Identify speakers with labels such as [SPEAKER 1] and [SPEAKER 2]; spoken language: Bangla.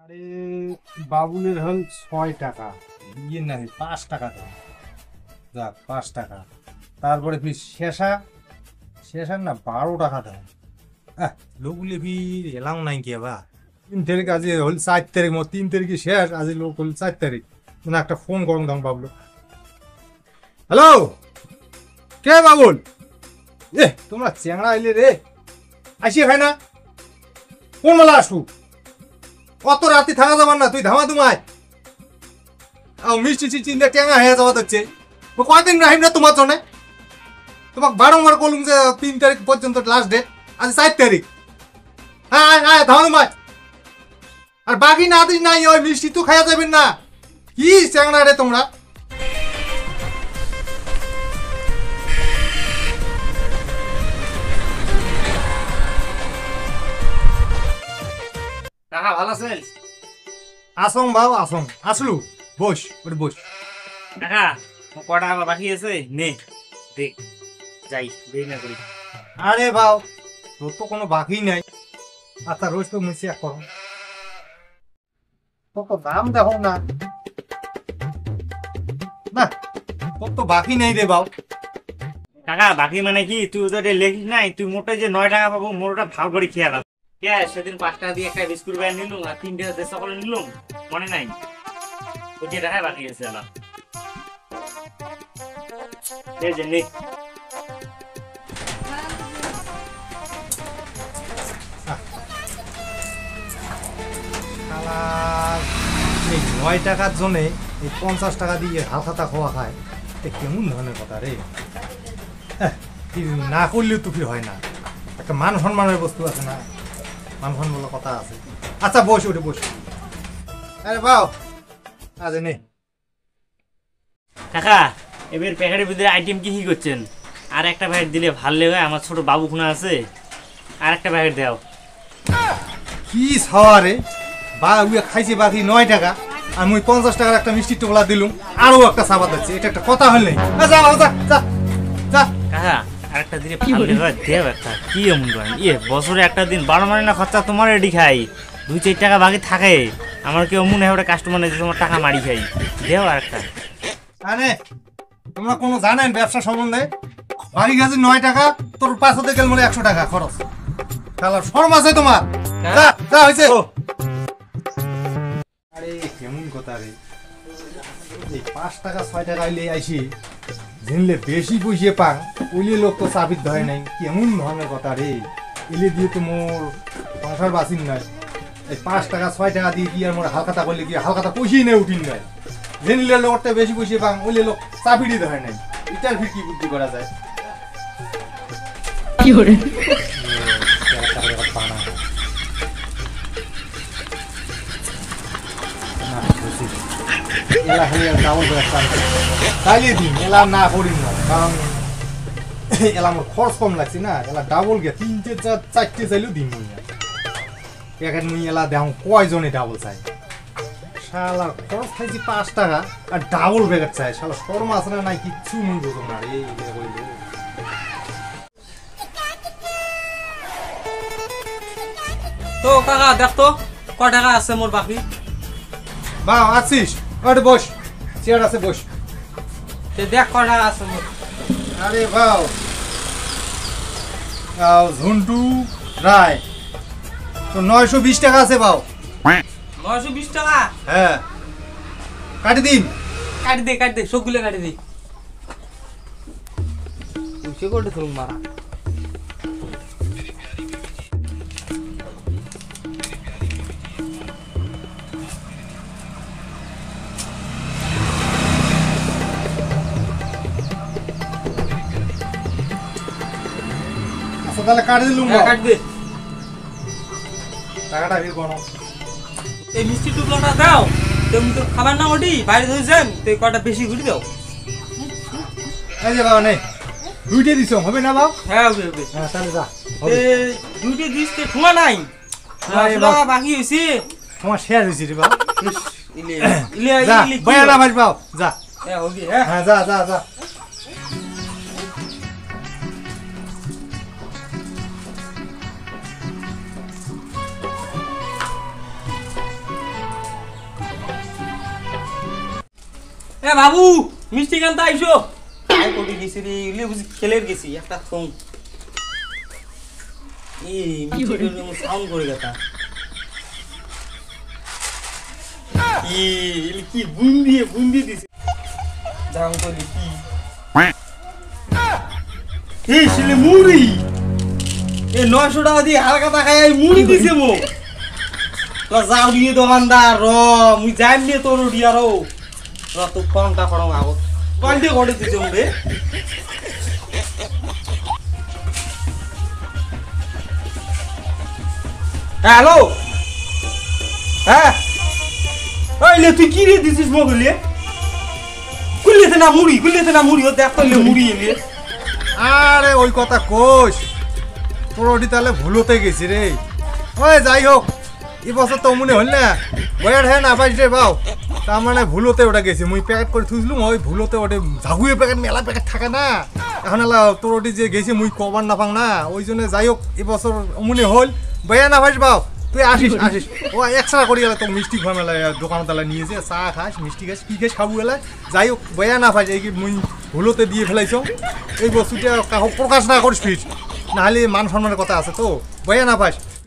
[SPEAKER 1] আরে বাবুলের হল ৬ টাকা, ইয়ে না ৫ টাকা দাও, যাক ৫ টাকা। তারপরে ফির শেষার না ১২ টাকা দাও। লোকগুলি ফির এলাম নাই কে বা ৩ তারিখ আজ হল ৪ তারিখ, ৩ তারিখে শেষ, আজ লোক হল ৪ তারিখ। মানে একটা ফোন করুন দাম বাবলু। হ্যালো, কে বাবুল? তোমরা চ্যাংড়া আইলে রে, আসি হয় না কোন মেলা আসু? কত রাতে থাকা যাবার না, তুই ধামা ধুমায় মিষ্টি চিন্তা টেঙা হয়ে যাওয়া হচ্ছে। কয়দিন রাহিম না তোমার জন্য, তোমাকে বারংবার বলুন যে ৩ তারিখ পর্যন্ত লাস্ট ডেট, আজ ৪ তারিখ। হ্যাঁ ধামা ধুমায়, আর বাকি না দিস নাই, ওই মিষ্টি তো খাইয়া যাবেন না। কি চ্যাংড়া রে তোমরা?
[SPEAKER 2] কাকা ভালো আছেন?
[SPEAKER 1] আসং বাবু আসং, আসলু বস, ওটা বস।
[SPEAKER 2] কাকা কটা আবার বাকি আছে, নে দেখ যাই দেরি না করি।
[SPEAKER 1] আরে বাউ, তোর তো কোনো বাকি নাই। আচ্ছা রোজ তো মিশিয়া করো, তোর তো দাম দেখো না। না তোর তো বাকি নেই রে বাউ।
[SPEAKER 2] কাকা বাকি মানে কি, তুই ওদের লেখিস নাই, তুই মোটে যে ৯ টাকা পাবো মোটটা ভাগ করে খেয়ে আলাম। সেদিন ৫ টাকা দিয়ে একটা বিস্কুট ব্যাগ নিলুম আর ৩ টাকা দেড় সকলে নিলুম, মনে নাই? ওই যে টাকায় বাকি আছে আলাম। এই যে নে।
[SPEAKER 1] এই ৯ টাকার জন্যে এই ৫০ টাকা দিয়ে হালখাতা খাওয়া খায়, এ কেমন ধরনের কথা রে? না করলেও তো কি হয় না, একটা মান সম্মানের বস্তু আছে না, মান সম্মান বলে কথা আছে। আচ্ছা বস, ওটা বস। আরে বাও, আজ নে।
[SPEAKER 2] কাকা এবার প্যাকেটের ভিতরে আইটেম কি করছেন? আর একটা প্যাকেট দিলে ভালো লাগে, আমার ছোট বাবু খুনা আছে, আর একটা প্যাকেট দাও।
[SPEAKER 1] কি ছাওয়া রে, বা খাইছে বাকি ৯ টাকা, আমি ওই ৫০ টাকার একটা মিষ্টির টোপলা দিলুম, আরো একটা সাবাদ দিচ্ছে, এটা একটা কথা হল নাই।
[SPEAKER 2] কাকা আর একটা দিলে ভালো লাগে, দেও একটা। কি এমন করেন, বছরে একটা দিন ১২ মানে না খরচা তোমার রেডি খাই, ২-৪ টাকা বাকি থাকে, আমার কেউ মনে হয় ওটা কাস্টমার নেই, তোমার টাকা মারি খাই, দেও আর একটা।
[SPEAKER 1] আরে তোমরা কোনো জানেন ব্যবসা সম্বন্ধে? বাড়ি গেছে ৯ টাকা, তোর ৫০০ গেল মানে ১০০ টাকা খরচ। তাহলে শরম আছে তোমার? যা হয়েছে। আরে কেমন কথা রে, এই ৫ টাকা ৬ টাকা আইলে আইসি ঝিনলে বেশি পয়সা পাং, ওইলে লোক তো চাবিত ধরে নাই, কেমন ধরনের কথা রে? এলে দিয়ে তো মোর সংসার বাঁচিন নাই। এই ৫ টাকা ৬ টাকা দিয়ে কি আর মোর হালখাতা করলে কি হালখাতা পয়সাই নেই উঠিন নাই। ঝিনলে লোকটা বেশি পয়সা পাং, ওইলে লোক চাবিটি ধরে নাই। এটার ফির কি বুদ্ধি করা যায়? কি করে খরচ কম লাগছে না, এলা ডাবল গে ৩টে ৪টে চাইলেও দিন প্যাকেট মুই এলা দেও কয়জনে ডাবল চাই। শালা খরচ খাইছি ৫ টাকা আর ডাবল প্যাকেট চাই, শালা শরম আছে না নাই কিচ্ছু মুই বুঝো না রে।
[SPEAKER 3] তো কাকা দেখ তো কয় টাকা আছে মোর বাকি।
[SPEAKER 1] বা আছিস, ওটা বস, চেয়ার আছে বস।
[SPEAKER 3] দেখ কয় টাকা আছে মোর।
[SPEAKER 1] আরে বাও, ঝন্টু রায় তো ৯২০ টাকা আছে বাও।
[SPEAKER 3] ৯২০ টাকা?
[SPEAKER 1] হ্যাঁ কাটি দিন।
[SPEAKER 3] কাটি দে সবগুলো কাটি দে। পুষে করে ধরুন মারা।
[SPEAKER 1] আচ্ছা তাহলে কাটি দিলুম,
[SPEAKER 3] কাটি দে।
[SPEAKER 1] টাকাটা ফির গণ।
[SPEAKER 3] এই মিষ্টি টুকরোটা দাও, তুমি তো খাবার না ওটি বাইরে ধরে যান, তো কটা বেশি ঘুরি দাও।
[SPEAKER 1] এই যে বাবা নেই, দুইটে দিছ হবে না বাবা?
[SPEAKER 3] হ্যাঁ হবে হবে।
[SPEAKER 1] হ্যাঁ তাহলে যা,
[SPEAKER 3] দুইটা দিস ঠোঙা নাই, বাকি হয়েছে
[SPEAKER 1] তোমার শেয়ার হয়েছে রে বাবা।
[SPEAKER 3] ইলে
[SPEAKER 1] যা বয়া না ভাই বাবা, যা।
[SPEAKER 3] হ্যাঁ হবে। হ্যাঁ
[SPEAKER 1] যা যা যা।
[SPEAKER 3] এ বাবু মিষ্টি কান্তা আইসো তাই কোটি গেছি রে ইলে বুঝি খেলের গেছি একটা ফোন এই মিষ্টি সাউন্ড করে গেতা কি বুন্দি দিছে যাও কলি কি এই ছেলে মুড়ি এ 900 টাকা দিয়ে হালকা টাকায় মুড়ি দিছে মো তো যাও দিয়ে দোকানদার র মুই যাইম নিয়ে তোর দিয়া রো র তো ফোনটা করো আবো পাল্টে করে দিছে মুড়ে হ্যালো হ্যাঁ ওইলে তুই কি রে দিছিস মগলে কুলিতে না মুড়ি ও দেখ তো মুড়ি এলে
[SPEAKER 1] আরে ওই কথা কোষ তোর ওটি তাহলে ভুলোতে গেছি রে ওই যাই হোক এই বছর তো মনে হল না বয়ার হ্যাঁ না পাইস রে বাও তার মানে ভুলোতে ওটা গেছি মুই প্যাকেট করে থুইছিলাম ওই ভুলোতে ওটা ঝাগুয়ে প্যাকেট মেলা প্যাকেট থাকে না এখন এলা তোর ওটি যে গেছি মুই কবার না পাং না ওই জন্য যাই হোক এবছর মনে হল বয়া না পাইস বাও তুই আসিস ও এক্সট্রা করি গেলে তোর মিষ্টি খাওয়া মেলা দোকান তালা নিয়েছে চা খাস মিষ্টি খাস কি খাস খাবো গেলে যাই হোক বয়া না পাইস এই কি মুই ভুলোতে দিয়ে ফেলাইছ এই বস্তুটা কাহো প্রকাশ না করিস ফিস নাহলে মান সম্মানের কথা আছে তো বয়া না পাইস